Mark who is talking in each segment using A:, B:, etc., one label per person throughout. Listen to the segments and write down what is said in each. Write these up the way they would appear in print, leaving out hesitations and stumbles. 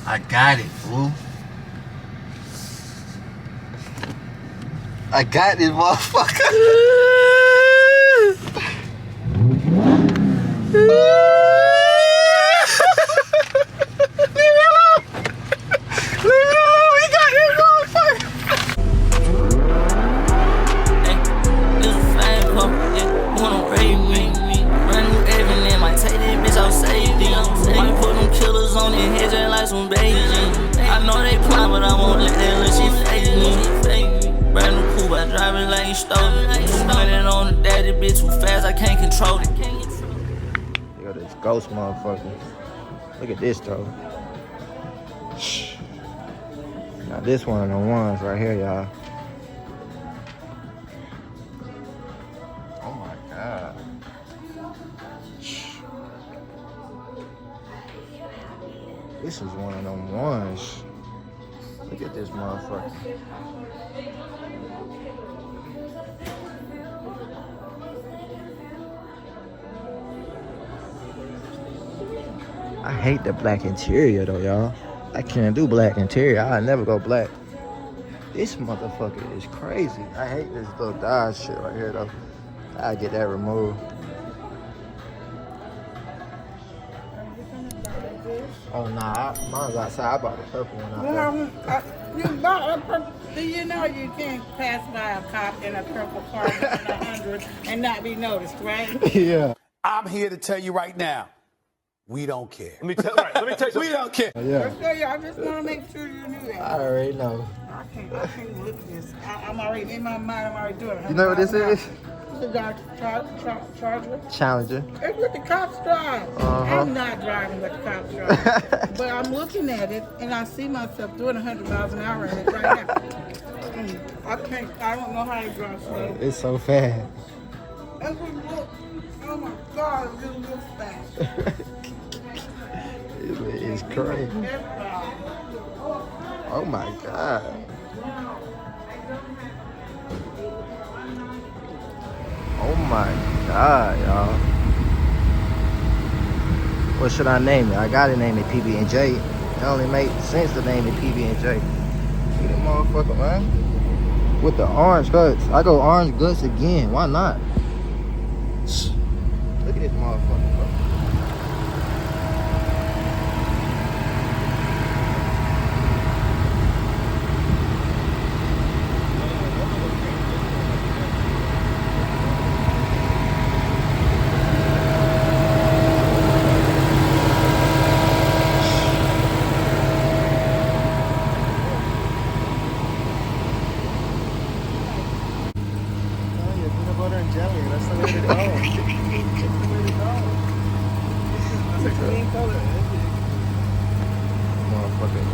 A: I got it, fool. I got this motherfucker.
B: I know they plan, but I won't let that little shit fake me. Brand new coupe, I drive it like you stole it. Running on the daddy, bitch too fast, I can't control it.
A: Yo, this ghost motherfucker. Look at this though. Now this one of the ones right here, y'all. Oh my god. This is one of them ones. Look at this motherfucker. I hate the black interior though, y'all. I can't do black interior. I'll never go black. This motherfucker is crazy. I hate this little Dodge shit right here though. I'll get that removed. Oh nah, mine's outside. I bought the purple one out there.
C: You bought a purple. Do you know you can't pass by a cop in a purple car in 100 and not be noticed, right?
A: Yeah.
D: I'm here to tell you right now, we don't care.
E: Let me tell you something.
D: We don't care.
A: Yeah.
C: I just want to make sure you knew that.
A: I already know.
C: I can't look at this. I'm already in my mind. I'm already doing it.
A: You know what this is?
C: It's a Dodge Charger.
A: Challenger.
C: It's what the cops drive. I'm not driving what the cops drive. But I'm looking at it, and I see myself doing 100 miles an hour in it right now. I don't know how to drive slow.
A: It's so fast.
C: That's what it looks. Oh my God, it just looks fast.
A: It's crazy. Oh my God. Oh my God, y'all. What should I name it? I gotta name it PB&J. It only makes sense to name it PB&J. Look at that motherfucker, man. With the orange guts. I go orange guts again. Why not? Look at this motherfucker, bro.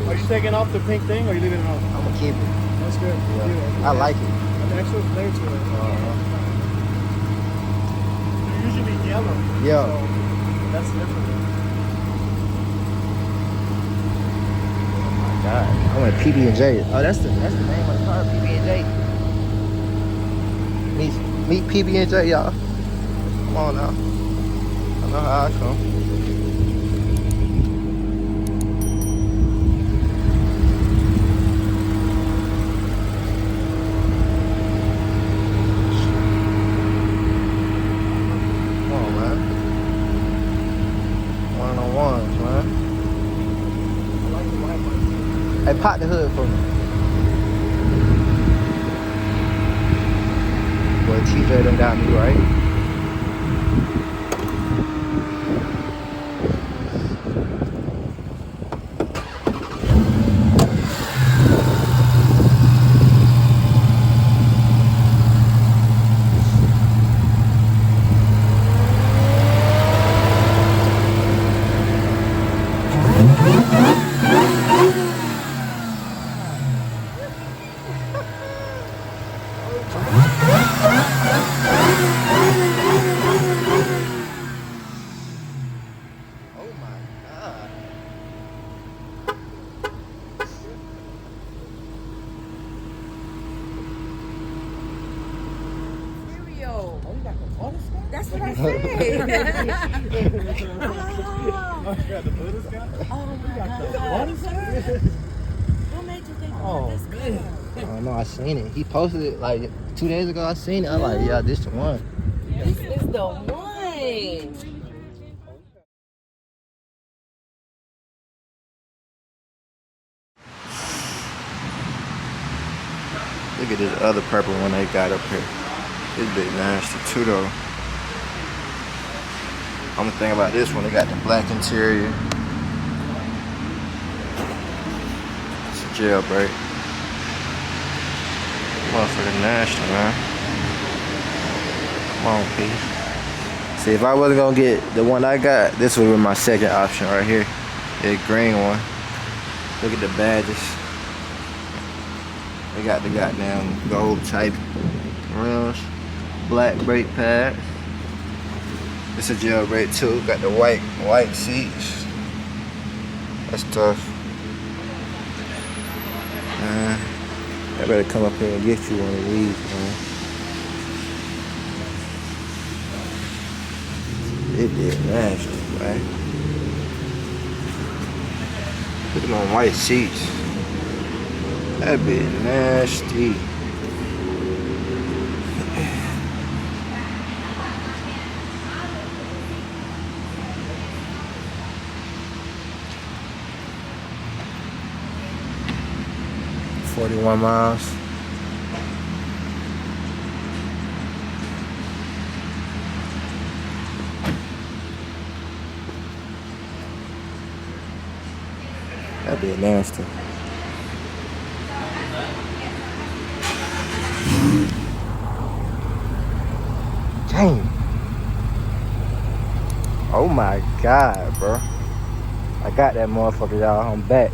E: Are you taking off the pink thing or are you leaving it on?
A: I'm gonna keep it.
E: That's good.
A: Yeah. I like it.
E: An extra flavor to it. They're usually yellow.
A: Yeah.
E: So that's different.
A: Oh my God. I want PB&J. Oh, that's the name of the car, PB&J. Meet PB&J, y'all. Come on now. I know how I come. Hey, pop the hood for me. Boy, TJ done got me right.
F: That's what I said.
E: Oh, you got the Buddha's guy?
F: Oh my God. What made you think
E: Oh,
F: this
E: man.
A: I don't know, I seen it. He posted it like 2 days ago. I seen it. I'm like, yeah, this the one.
F: This is the one.
A: Look at this other purple one they got up here. This bit nasty too though. I'm thinking about this one. They got the black interior. It's a Jailbreak. Motherfucker nasty, man. Come on, P. See, if I wasn't gonna get the one I got, this would be my second option right here. The green one. Look at the badges. They got the goddamn gold type rims, black brake pads. It's a Jailbreak too. Got the white seats. That's tough. I better come up here and get you one of these, man. It did nasty, man. Look at them white seats. That bit nasty. $41 miles. That'd be nasty. Dang. Oh my God, bro. I got that motherfucker, y'all. I'm back.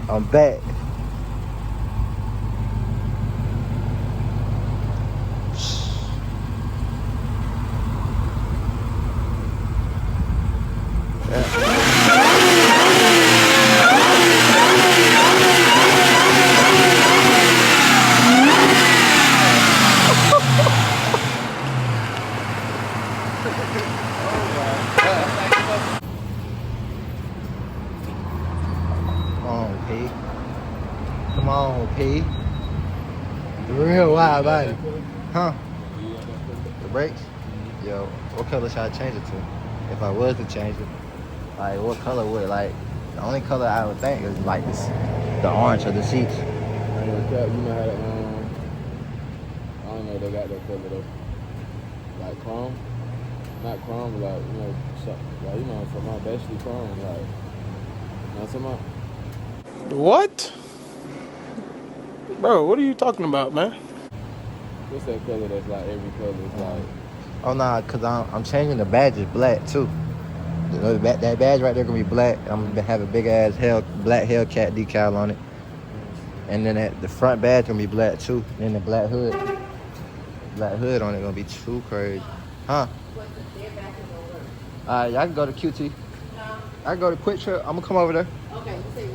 A: I'm back. Come on, P. The real wide body. Huh? The brakes? Yo, what color should I change it to? If I was to change it, like what color would, like, the only color I would think is like this, the orange of the seats.
G: You know how that, I don't know, they got that color though. Like chrome? Not chrome, but like, like, for my basically chrome, like, you know what I'm talking about?
E: What? Bro, what are you talking about, man?
G: What's that color that's like every color is like?
A: Oh nah, cause I'm changing the badges black too. You know, that badge right there gonna be black. I'm gonna have a big ass black Hellcat decal on it, and then the front badge gonna be black too. Then the black hood on it gonna be too crazy, huh? Y'all can go to QT. I can go to Quick Trip. I'm gonna come over there.
F: Okay, let's see.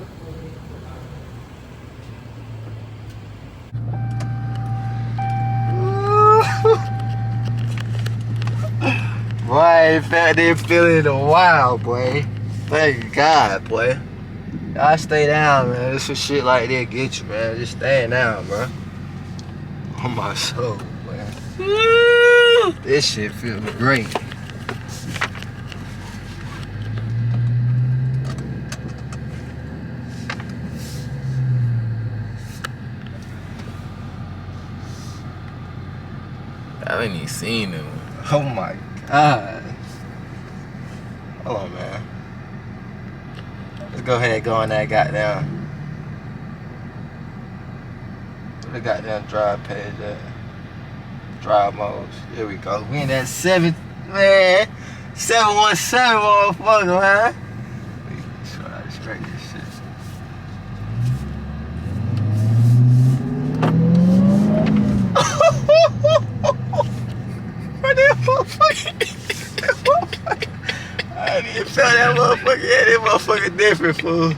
A: Boy, I ain't felt that feeling in a while, boy. Thank God, boy. I stay down, man. This some shit like that get you, man. Just staying down, bro. On my soul, man. This shit feels great.
G: I haven't even seen them.
A: Oh my God. Hold on, man. Let's go ahead and go on that goddamn. The goddamn drive page at drive modes. Here we go. We in that 717 motherfucker, man. Let's try to straight this shit. I didn't even feel that motherfucker. Yeah, that motherfucker different, fool.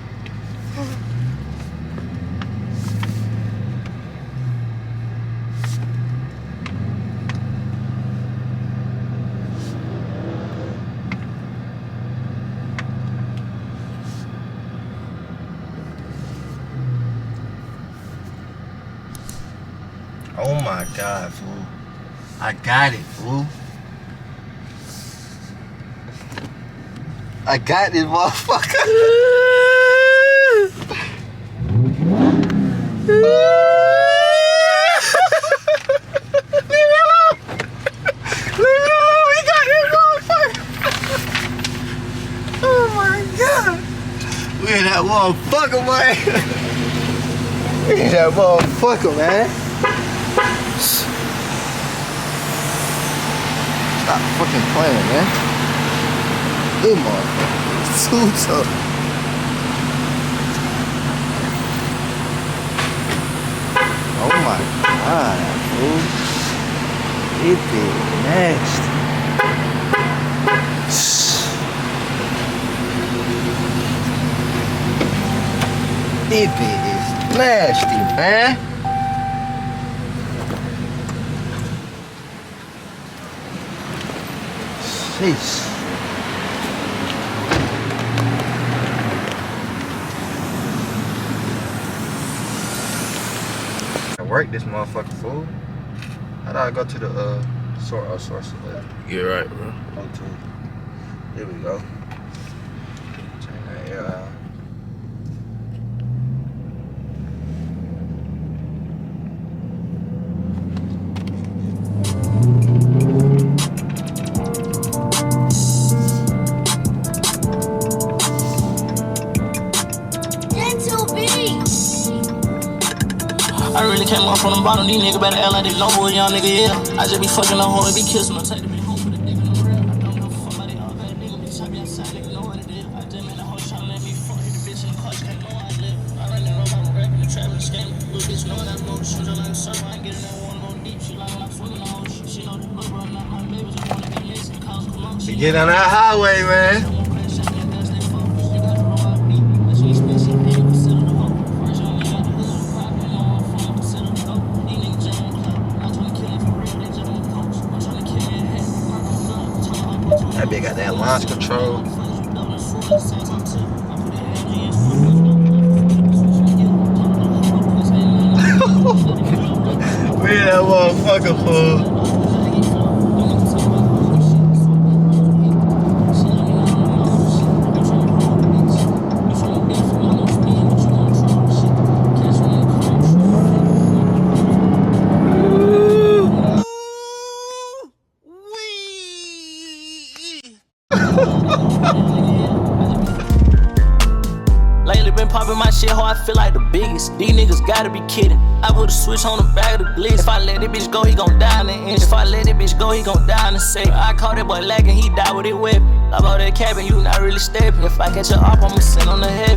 A: my God, fool. I got it, fool. I got this motherfucker. We in that motherfucker, man. We in that motherfucker, man. Stop fucking playing, man. This motherfucker is too tough. Oh my God, fool. It is nasty. This bit is nasty, man. Sheesh. I work this motherfucker, fool. How do I go to the source of it?
E: You're right, bro.
A: Okay. Here we go. Check that out.
B: I really came up from the bottom, these niggas better act like they know who a young nigga is. I just be fucking a hoe and be kissing her. Take the bitch home for the dick in the real. I don't know fuck about it, all that nigga bitch. I be outside, nigga know what it is. I just made a hoe tryna let me fuck hit the bitch in the car, she can't know I live. I run the road, I'm rapping, the trap, and the scam. Little bitch know that move, she just like a surfer. I ain't getting that one more deep, she like when I fucking the whole shit. She know the hood, bro, not my baby, just wanna get missing. Cause come on,
A: Get on that highway, man. That bitch got that launch control. We that motherfucker, fool.
B: Lately been popping my shit, how I feel like the biggest. These niggas gotta be kidding. I put a switch on the back of the blitz. If I let this bitch go, he gon' die in the inch. If I let this bitch go, he gon' die in the second. I caught that boy lagging, he died with it weapon. I bought that cabin, you not really stepping. If I catch a op, I'ma send on the head.